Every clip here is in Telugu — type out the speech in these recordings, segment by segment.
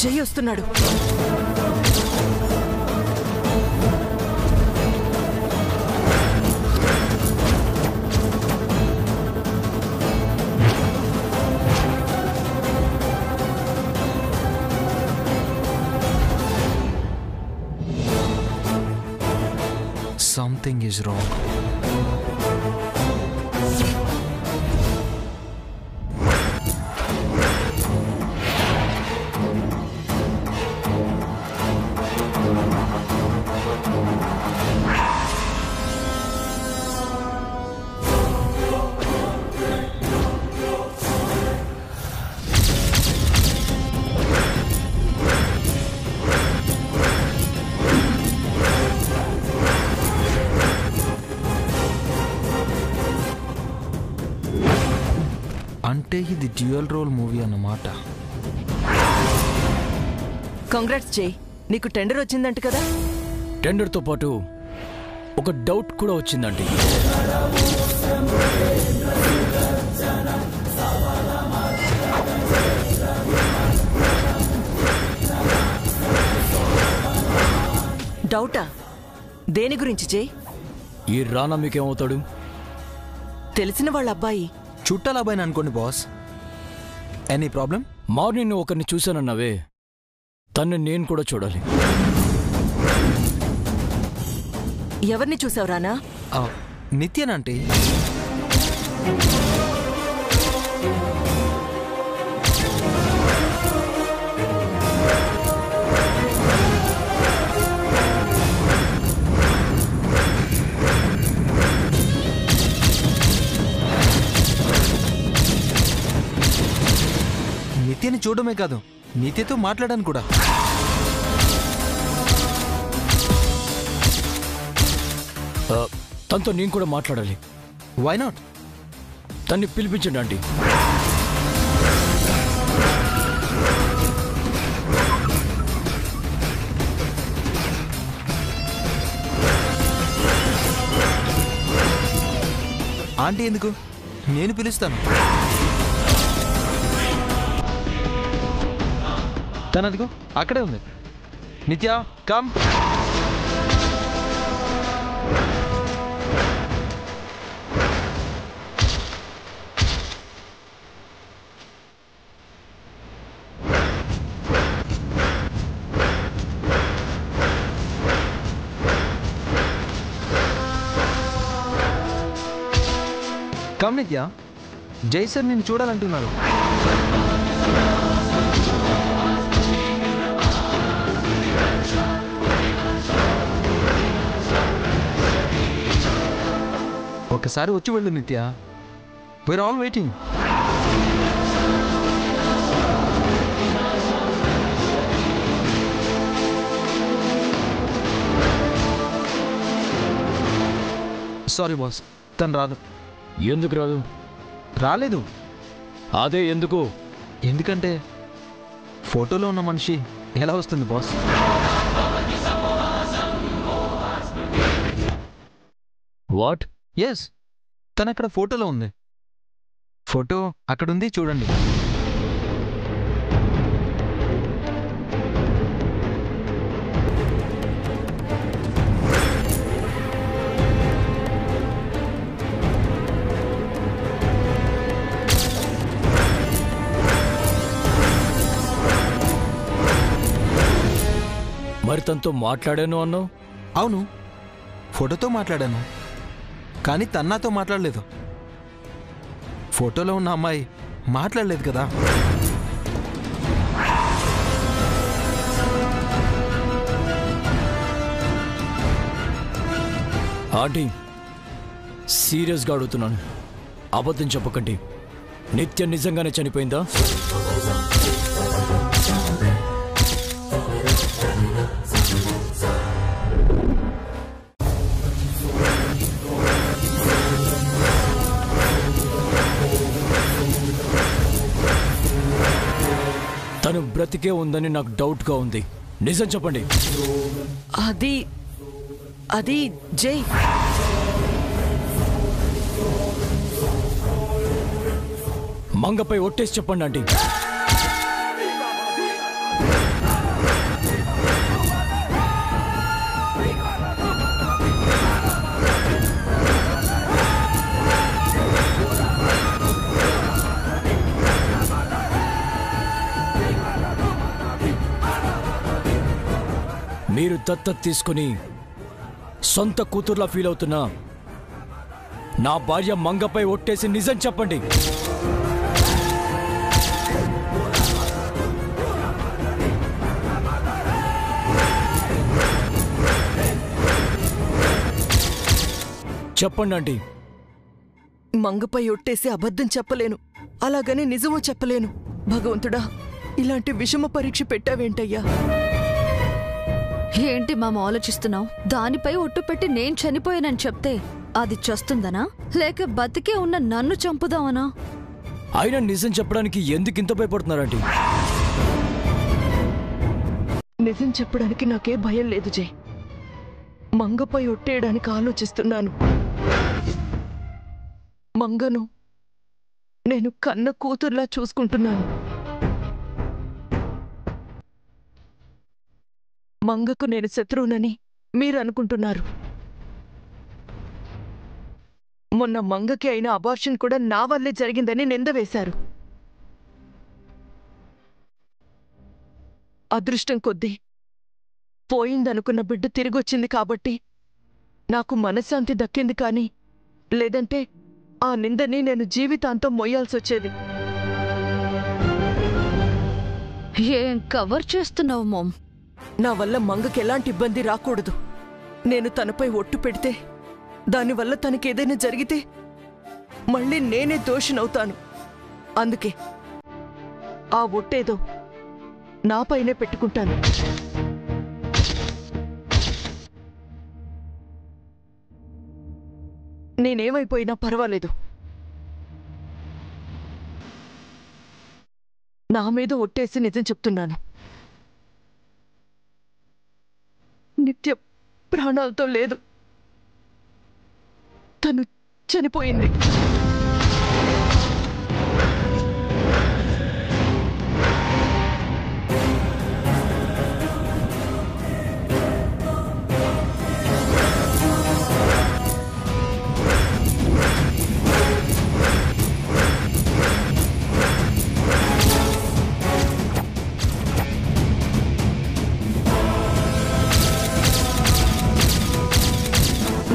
జై వస్తున్నాడు. Something is wrong. అంటే ఇది డ్యూయల్ రోల్ మూవీ అన్నమాట. కంగ్రాట్స్ జై, నీకు టెండర్ వచ్చిందంట కదా? టెండర్తో పాటు ఒక డౌట్ కూడా వచ్చిందండి. డౌటా? దేని గురించి జై? ఈ రానా మీకేమవుతాడు? తెలిసిన వాళ్ళ అబ్బాయి. చుట్టాల అబ్బాయిని అనుకోండి బాస్. Any problem? మార్నింగ్ ఒకరిని చూశానన్నావే, తన్ని నేను కూడా చూడాలి. ఎవరిని చూసావు రానా? నిత్యనంటే. నిత్యని చూడమే కాదు, నిత్యతో మాట్లాడాను కూడా. తనతో నేను కూడా మాట్లాడాలి. Why not? తన్ని పిలిపించండి ఆంటీ. ఆంటీ ఎందుకు? నేను పిలుస్తాను. తనదిగో అక్కడే ఉంది. నిత్య కమ్. కమ్ నిత్య, జై సార్ నేను చూడాలంటున్నారు. ఒకసారి వచ్చి వెళ్ళు Nitya. We are all waiting. Sorry boss, తను రాదు. ఎందుకు రాదు? రాలేదు. అదే ఎందుకు? ఎందుకంటే ఫోటోలో ఉన్న మనిషి ఎలా వస్తుంది బాస్? వాట్? ఎస్, తను అక్కడ ఫోటోలో ఉంది. ఫోటో అక్కడుంది చూడండి. మరి తనతో మాట్లాడాను అన్నావు? అవును, ఫోటోతో మాట్లాడాను, కానీ తన్నాతో మాట్లాడలేదు. ఫోటోలో ఉన్న అమ్మాయి మాట్లాడలేదు కదా. ఆంటీ, సీరియస్గా అడుగుతున్నాను, అబద్ధం చెప్పకండి. నిత్య నిజంగానే చనిపోయిందా? తను బ్రతికే ఉందని నాకు డౌట్గా ఉంది. నిజం చెప్పండి. అది జై. మంగపై ఒట్టేసి చెప్పండి ఆంటీ. మీరు దత్తత తీసుకుని సొంత కూతుర్లా ఫీల్ అవుతున్నా నా భార్య మంగపై ఒట్టేసి నిజం చెప్పండి. చెప్పండి ఆంటీ. మంగపై ఒట్టేసి అబద్ధం చెప్పలేను, అలాగని నిజమూ చెప్పలేను. భగవంతుడా, ఇలాంటి విషమ పరీక్ష పెట్టావేంటయ్యా? ఏంటి మామ ఆలోచిస్తున్నావు? దానిపై ఒట్టు పెట్టి నేను చనిపోయానని చెప్తే అది చస్తుందనా, లేక బతికే ఉన్న నన్ను చంపుదామనా? అయినా నిజం చెప్పడానికి ఎందుకు ఇంత భయపడుతున్నారంటీ? నిజం చెప్పడానికి నాకే భయం లేదు జై. మంగపై ఒట్టేయడానికి ఆలోచిస్తున్నాను. మంగను నేను కన్న కూతుర్లా చూసుకుంటున్నాను. మంగకు నేను శత్రువునని మీరు అనుకుంటున్నారు. మొన్న మంగకి అయిన అబార్షన్ కూడా నా వల్లే జరిగిందని నింద వేశారు. అదృష్టం కొద్దీ పోయిందనుకున్న బిడ్డ తిరిగొచ్చింది కాబట్టి నాకు మనశ్శాంతి దక్కింది, కానీ లేదంటే ఆ నిందని నేను జీవితాంతం మోయాల్సొచ్చేది. ఏం కవర్ చేస్తున్నావు మామ్? నా వల్ల మంగకి ఎలాంటి ఇబ్బంది రాకూడదు. నేను తనపై ఒట్టు పెడితే దానివల్ల తనకేదైనా జరిగితే మళ్ళీ నేనే దోషినవుతాను. అందుకే ఆ ఒట్టేదో నాపైనే పెట్టుకుంటాను. నేనేమైపోయినా పర్వాలేదు. నా మీద ఒట్టేసి నిజం చెప్తున్నాను. నిత్య ప్రాణాలతో లేదు, తను చనిపోయింది.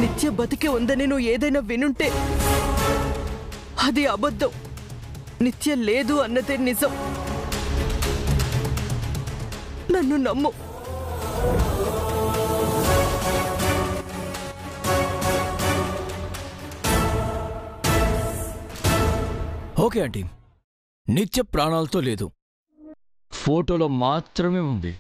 నిత్య బతికే ఉందని నువ్వు ఏదైనా వినుంటే అది అబద్ధం. నిత్య లేదు అన్నదే నిజం. నన్ను నమ్ము. ఓకే ఆంటీ, నిత్య ప్రాణాలతో లేదు, ఫోటోలో మాత్రమే ఉంది.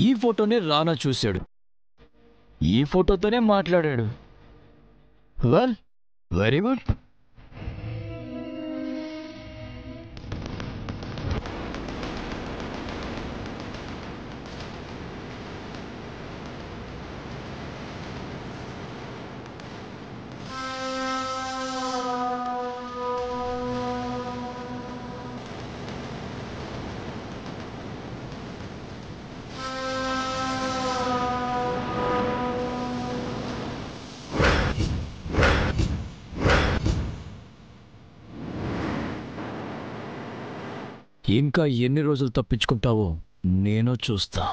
ఈ ఫోటోనే రానా చూశాడు, ఈ ఫోటోతోనే మాట్లాడాడు. Well, very good. ఇంకా ఎన్ని రోజులు తప్పించుకుంటావో నేను చూస్తా.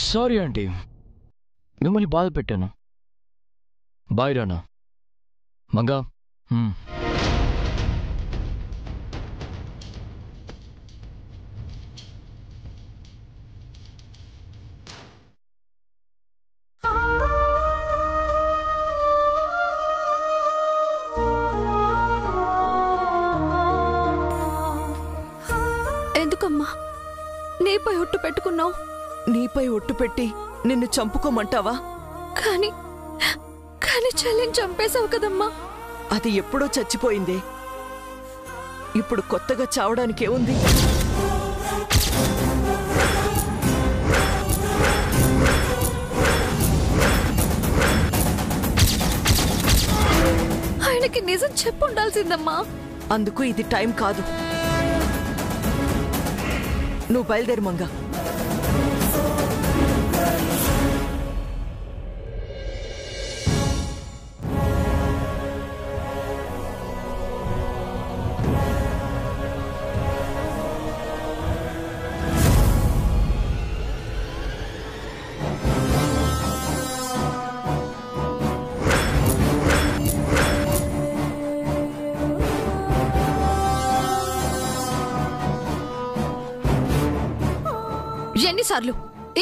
సారీ ఆంటీ, మిమ్మల్ని బాధ పెట్టాను. బాయ్ రానా. మంగా. ఎందుకమ్మా నీపై ఒట్టు పెట్టుకున్నావు? నీపై ఒట్టు పెట్టి నిన్ను చంపుకోమంటావా? కానీ కానీ చెల్లిని చంపేశావు కదమ్మా. అది ఎప్పుడో చచ్చిపోయిందే. ఇప్పుడు కొత్తగా చావడానికేముంది? ఆయనకి నిజం చెప్పుండాల్సిందమ్మా. అందుకు ఇది టైం కాదు. నువ్వు బయలుదేరు మంగా.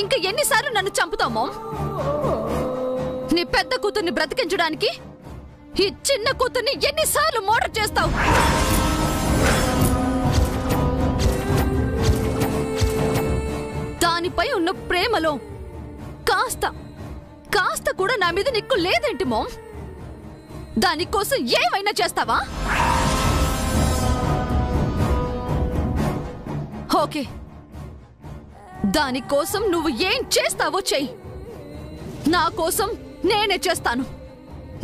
ఇంకా ఎన్నిసార్లు నన్ను చంపుతామో? నీ పెద్ద కూతుర్ని బ్రతికించడానికి ఈ చిన్న కూతుర్ని ఎన్నిసార్లు మోడర్ చేస్తావు? దానిపై ఉన్న ప్రేమలో కాస్త కూడా నా మీద నీకు లేదేంటి మోం? దానికోసం ఏమైనా చేస్తావా? ఓకే, దానికోసం నువ్వు ఏం చేస్తావో చెయ్యి. నా కోసం నేనే చేస్తాను.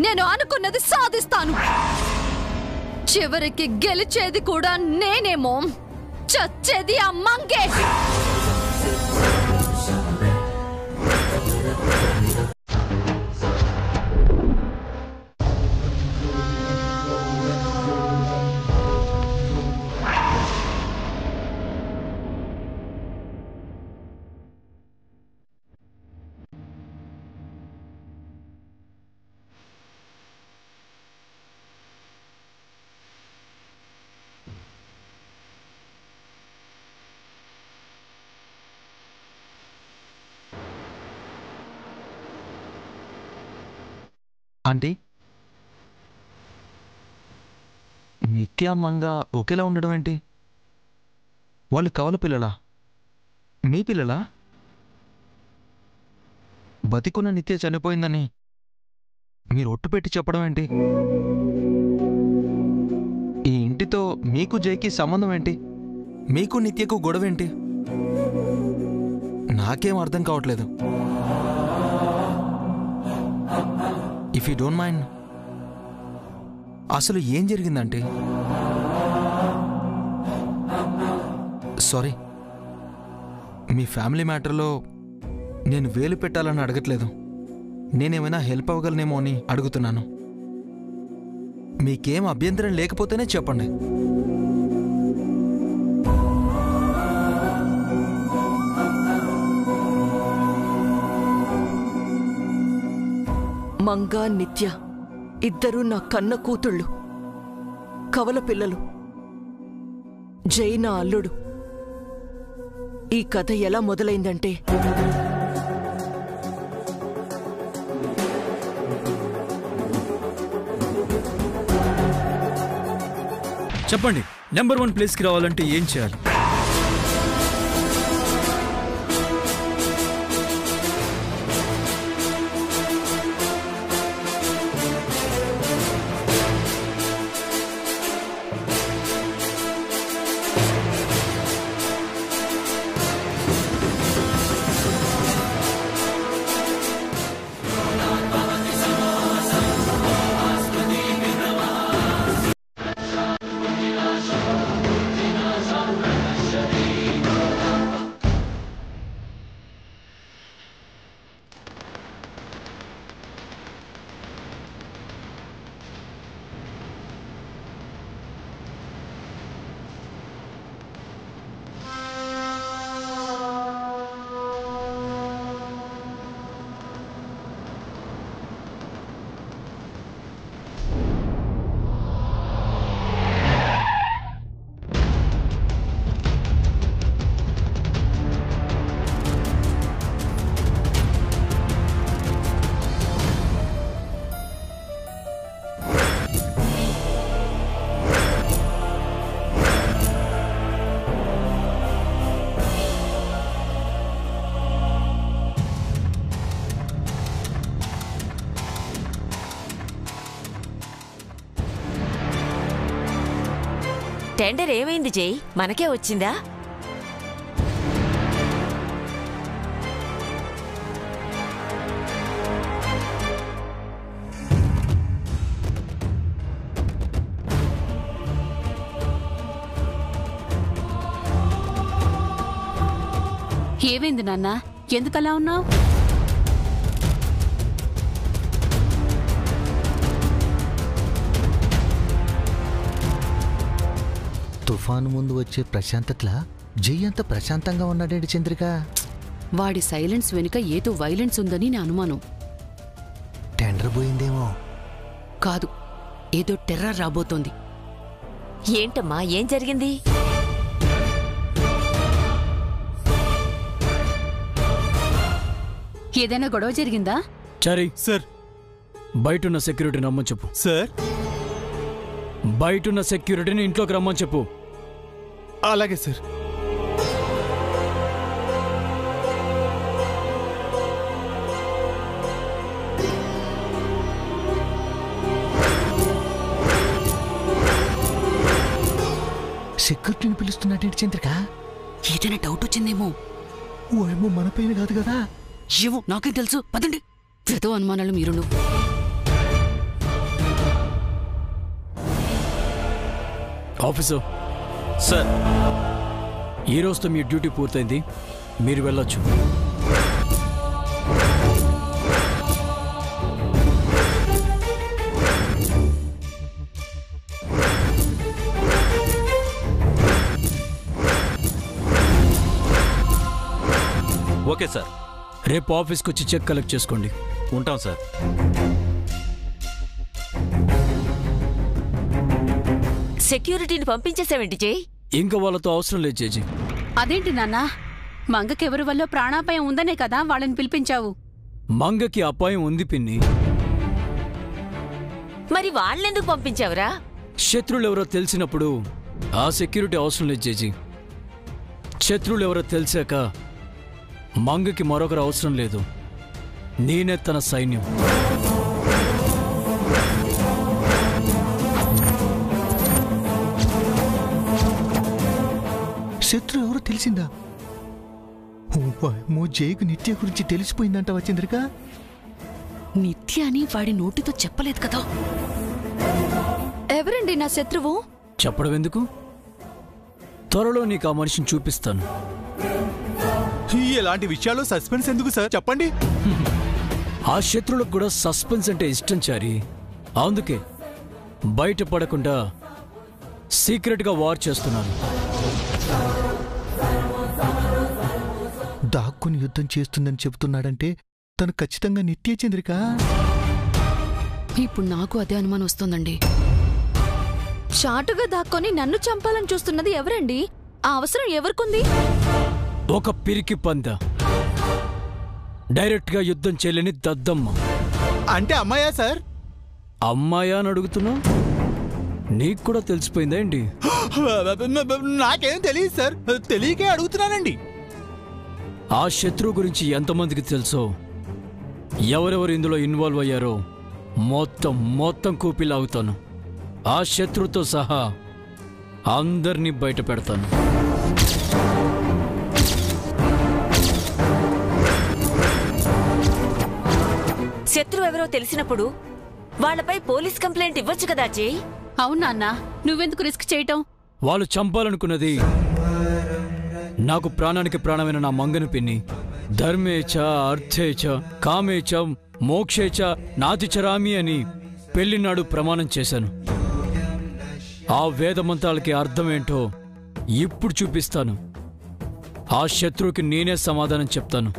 నేను అనుకున్నది సాధిస్తాను. చివరికి గెలిచేది కూడా నేనేమో, చచ్చేది ఆ మంగే. ఆంటీ, నిత్య మంగ ఒకేలా ఉండడం ఏంటి? వాళ్ళు కవల పిల్లలా? మీ పిల్లలా? బతికున్న నిత్య చనిపోయిందని మీరు ఒట్టు పెట్టి చెప్పడం ఏంటి? ఈ ఇంటితో మీకు జైకి సంబంధం ఏంటి? మీకు నిత్యకు గొడవ ఏంటి? నాకేం అర్థం కావట్లేదు. ఇఫ్ యూ డోంట్ మైండ్, అసలు ఏం జరిగిందంటే? సారీ, మీ ఫ్యామిలీ మ్యాటర్లో నేను వేలు పెట్టాలని అడగట్లేదు. నేనేమైనా హెల్ప్ అవ్వగలనేమో అని అడుగుతున్నాను. మీకేం అభ్యంతరం లేకపోతేనే చెప్పండి. మంగా, నిత్య ఇద్దరూ నా కన్న కూతుళ్ళు, కవల పిల్లలు. జై నా అల్లుడు. ఈ కథ ఎలా మొదలైందంటే, చెప్పండి, నెంబర్ 1 ప్లేస్కి రావాలంటే ఏం చేయాలి? టెండర్ ఏమైంది జై? మనకే వచ్చిందా? ఏమైంది నాన్న? ఎందుకలా ఉన్నావు? తుఫాను ముందు వచ్చే ప్రశాంతతలా జై అంత ప్రశాంతంగా ఉన్నాడేంటి చంద్రిక? వాడి సైలెన్స్ వెనుక ఏదో వైలెన్స్ ఉందని నా అనుమానం. టెండర్ పోయిందేమో. కాదు, ఏదో టెర్రర్ రాబోతోంది. ఏంటమ్మా, ఏం జరిగింది? ఏదైనా గొడవ జరిగిందా? చారీ సార్. బయటున్న సెక్యూరిటీని రమ్మని చెప్పు. సార్. బయటున్న సెక్యూరిటీని ఇంట్లోకి రమ్మని చెప్పు. అలాగే సార్. సెక్యూరిటీని పిలుస్తున్నట్టేంటి చంద్రిక? ఏదైనా డౌట్ వచ్చిందేమో. ఓ ఏమో మన పైన కాదు కదా. ఏమో నాకేం తెలుసు. పదండి. ప్రతో అనుమానాలు మీరును. Officer sir. ఈ రోజుతో మీ డ్యూటీ పూర్తయింది, మీరు వెళ్ళొచ్చు. Okay sir. రేపు ఆఫీస్కి వచ్చి చెక్ కలెక్ట్ చేసుకోండి. ఉంటాం సార్. సెక్యూరిటీని పంపించేసావేంటి జై? ఇంకా వాళ్ళతో అవసరం లేదు చేజీ. అదేంటి నాన్న? మంగకెవరి వల్ల ప్రాణాపాయం ఉందనే కదా వాళ్ళని పిలిపించావు. మంగకి అపాయం ఉంది పిన్ని. మరి వాళ్ళెందుకు పంపించావురా? శత్రువులు ఎవరో తెలిసినప్పుడు ఆ సెక్యూరిటీ అవసరం లేదు చేజీ. శత్రువులు ఎవరో తెలిసాక మంగకి మరొకరు అవసరం లేదు. నేనే తన సైన్యం. శత్రు ఎవరో తెలిసిందా? మో జైకు నిత్య గురించి తెలిసిపోయిందంటావా చంద్రిక? నిత్య అని వాడి నోటితో చెప్పలేదు కదా. ఎవరండి నా శత్రువు? చెప్పడం ఎందుకు? త్వరలో నీకు ఆ మనిషిని చూపిస్తాను. ఎలాంటి విషయాల్లో సస్పెన్స్ ఎందుకు సార్? చెప్పండి. ఆ శత్రువులకు కూడా సస్పెన్స్ అంటే ఇష్టం చారి. అందుకే బయటపడకుండా సీక్రెట్గా వార్ చేస్తున్నాను. దాక్కుని యుద్ధం చేస్తుందని చెబుతున్నాడంటే తను ఖచ్చితంగా నిత్య చంద్రిక. ఇప్పుడు నాకు అదే అనుమానం వస్తోందండి. చాటుగా దాక్కొని నన్ను చంపాలని చూస్తున్నది ఎవరండి? ఆ అవసరం ఎవరికుంది? ఒక పిరికి పంద, డైరెక్ట్గా యుద్ధం చేయలేని దద్దమ్మ. అంటే అమ్మాయా సార్? అమ్మాయా అని అడుగుతున్నావు? నీకు కూడా తెలిసిపోయిందా ఏంటి? నాకేం తెలియదు సార్, తెలియకే అడుగుతున్నానండి. ఆ శత్రువు గురించి ఎంతమందికి తెలుసో, ఎవరెవరు ఇందులో ఇన్వాల్వ్ అయ్యారో మొత్తం కూపిలాగుతాను. ఆ శత్రువుతో సహా అందరినీ బయట పెడతాను. శత్రువు ఎవరో తెలిసినప్పుడు వాళ్ళపై పోలీస్ కంప్లైంట్ ఇవ్వచ్చు కదా జై? అవునా అన్న, నువ్వెందుకు రిస్క్ చేయటం? వాళ్ళు చంపాలనుకున్నది నాకు ప్రాణానికి ప్రాణమైన నా మంగను పిన్ని. ధర్మేచ అర్థేచ కామేచ మోక్షేచ నాతిచరామి అని పెళ్లినాడు ప్రమాణం చేశాను. ఆ వేదమంత్రాలకి అర్థమేంటో ఇప్పుడు చూపిస్తాను. ఆ శత్రువుకి నేనే సమాధానం చెప్తాను.